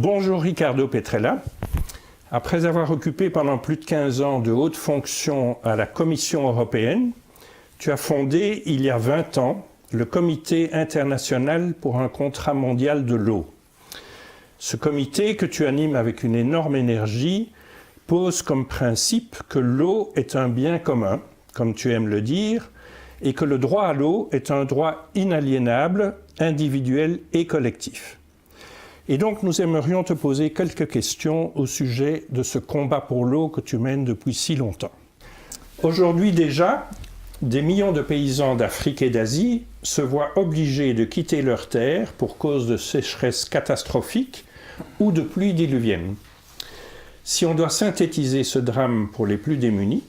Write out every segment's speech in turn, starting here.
Bonjour Ricardo Petrella. Après avoir occupé pendant plus de 15 ans de hautes fonctions à la Commission européenne, tu as fondé il y a 20 ans le Comité international pour un contrat mondial de l'eau. Ce comité, que tu animes avec une énorme énergie, pose comme principe que l'eau est un bien commun, comme tu aimes le dire, et que le droit à l'eau est un droit inaliénable, individuel et collectif. Et donc nous aimerions te poser quelques questions au sujet de ce combat pour l'eau que tu mènes depuis si longtemps. Aujourd'hui déjà, des millions de paysans d'Afrique et d'Asie se voient obligés de quitter leurs terres pour cause de sécheresse catastrophique ou de pluies diluviennes. Si on doit synthétiser ce drame pour les plus démunis,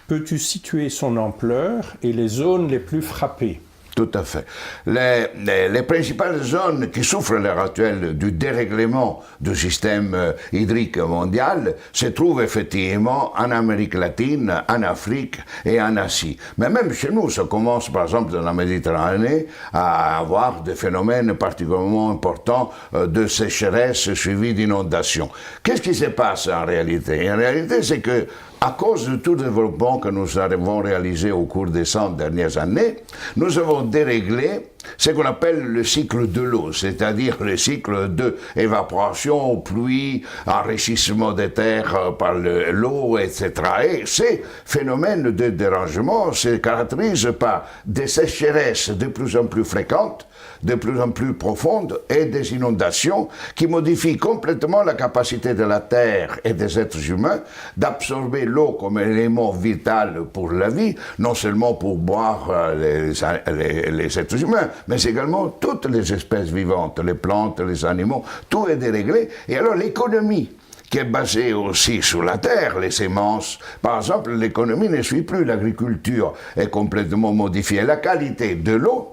peux-tu situer son ampleur et les zones les plus frappées ? Tout à fait. Les principales zones qui souffrent à l'heure actuelle du dérèglement du système hydrique mondial se trouvent effectivement en Amérique latine, en Afrique et en Asie. Mais même chez nous, ça commence par exemple dans la Méditerranée à avoir des phénomènes particulièrement importants de sécheresse suivis d'inondations. Qu'est-ce qui se passe en réalité? En réalité, c'est que à cause de tout le développement que nous avons réalisé au cours des 100 dernières années, nous avons déréglé ce qu'on appelle le cycle de l'eau, c'est-à-dire le cycle d'évaporation, pluie, enrichissement des terres par l'eau, etc. Et ces phénomènes de dérangement se caractérisent par des sécheresses de plus en plus fréquentes, de plus en plus profondes et des inondations qui modifient complètement la capacité de la Terre et des êtres humains d'absorber l'eau comme élément vital pour la vie, non seulement pour boire les êtres humains, mais également toutes les espèces vivantes, les plantes, les animaux, tout est déréglé. Et alors l'économie, qui est basée aussi sur la terre, les semences. Par exemple, l'économie ne suit plus, l'agriculture est complètement modifiée. La qualité de l'eau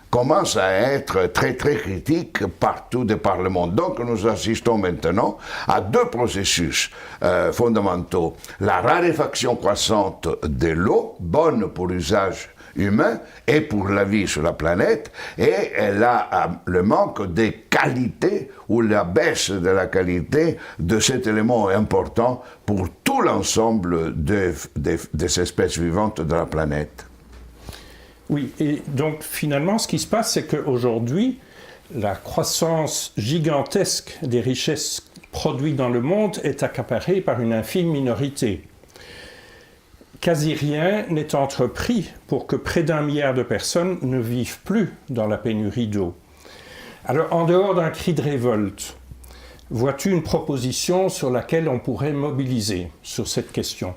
commence à être très très critique partout de par le monde. Donc nous assistons maintenant à deux processus fondamentaux. La raréfaction croissante de l'eau, bonne pour l'usage humain et pour la vie sur la planète, et le manque de qualité ou la baisse de la qualité de cet élément important pour tout l'ensemble des espèces vivantes de la planète. Oui, et donc finalement, ce qui se passe, c'est qu'aujourd'hui, la croissance gigantesque des richesses produites dans le monde est accaparée par une infime minorité. Quasi rien n'est entrepris pour que près d'1 milliard de personnes ne vivent plus dans la pénurie d'eau. Alors, en dehors d'un cri de révolte, vois-tu une proposition sur laquelle on pourrait mobiliser sur cette question ?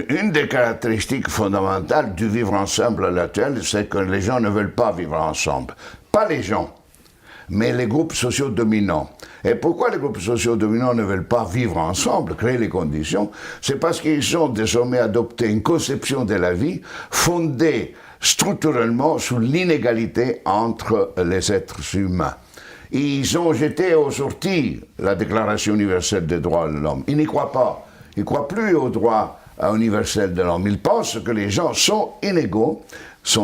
Une des caractéristiques fondamentales du vivre ensemble à l'actuel, c'est que les gens ne veulent pas vivre ensemble. Pas les gens, mais les groupes sociaux dominants. Et pourquoi les groupes sociaux dominants ne veulent pas vivre ensemble, créer les conditions? C'est parce qu'ils ont désormais adopté une conception de la vie fondée structurellement sur l'inégalité entre les êtres humains. Ils ont jeté aux orties la Déclaration universelle des droits de l'homme. Ils n'y croient pas. Ils ne croient plus aux droits universels de l'homme. Ils pensent que les gens sont inégaux,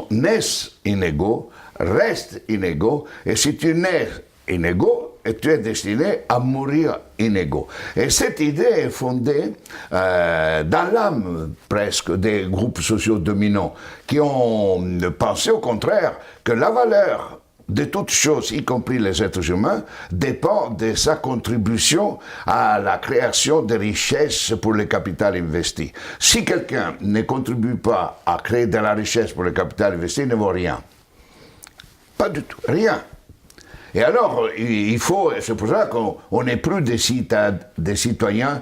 naissent inégaux, restent inégaux, et si tu nais inégaux, tu es destiné à mourir inégaux. Et cette idée est fondée dans l'âme presque des groupes sociaux dominants qui ont pensé au contraire que la valeur de toutes choses, y compris les êtres humains, dépend de sa contribution à la création de richesses pour le capital investi. Si quelqu'un ne contribue pas à créer de la richesse pour le capital investi, il ne vaut rien. Pas du tout, rien. Et alors, c'est pour ça qu'on n'est plus des citoyens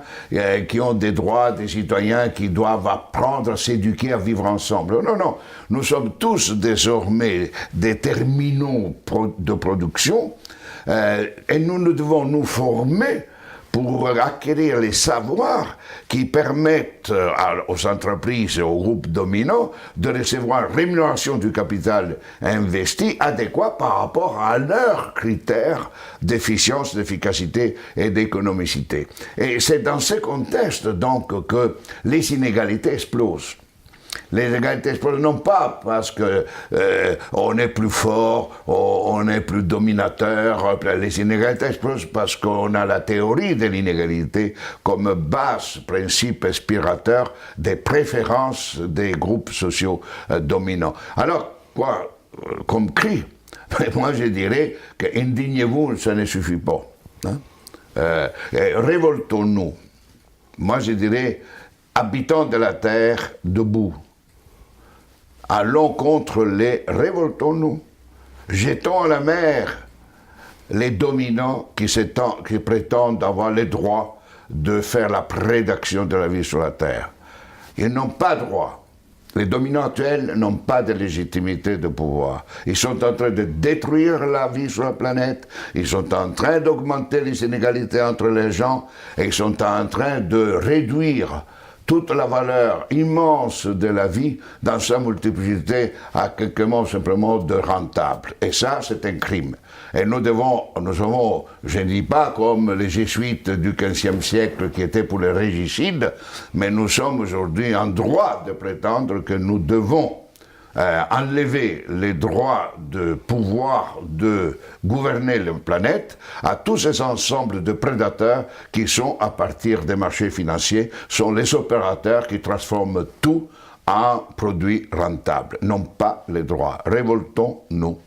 qui ont des droits, des citoyens qui doivent apprendre à s'éduquer, à vivre ensemble. Non, non, nous sommes tous désormais des terminaux de production et nous devons nous former pour acquérir les savoirs qui permettent aux entreprises et aux groupes dominants de recevoir une rémunération du capital investi adéquat par rapport à leurs critères d'efficience, d'efficacité et d'économicité. Et c'est dans ce contexte donc que les inégalités explosent. Les inégalités explosent non pas parce que on est plus fort, on est plus dominateur. Les inégalités explosent parce qu'on a la théorie de l'inégalité comme base, principe inspirateur des préférences des groupes sociaux dominants. Alors, quoi, comme cri, moi je dirais que indignez-vous, ça ne suffit pas. Hein? Révoltons-nous. Moi je dirais, habitants de la terre, debout. Allons contre les révoltons-nous. Jetons à la mer les dominants qui prétendent avoir le droit de faire la prédaction de la vie sur la terre. Ils n'ont pas droit. Les dominants actuels n'ont pas de légitimité de pouvoir. Ils sont en train de détruire la vie sur la planète, ils sont en train d'augmenter les inégalités entre les gens, et ils sont en train de réduire toute la valeur immense de la vie dans sa multiplicité à quelques mots simplement de rentable. Et ça, c'est un crime. Et nous avons, je ne dis pas comme les jésuites du XVe siècle qui étaient pour les régicides, mais nous sommes aujourd'hui en droit de prétendre que nous devons enlever les droits de pouvoir de gouverner la planète à tous ces ensembles de prédateurs qui sont, à partir des marchés financiers, sont les opérateurs qui transforment tout en produits rentables, non pas les droits. Révoltons-nous.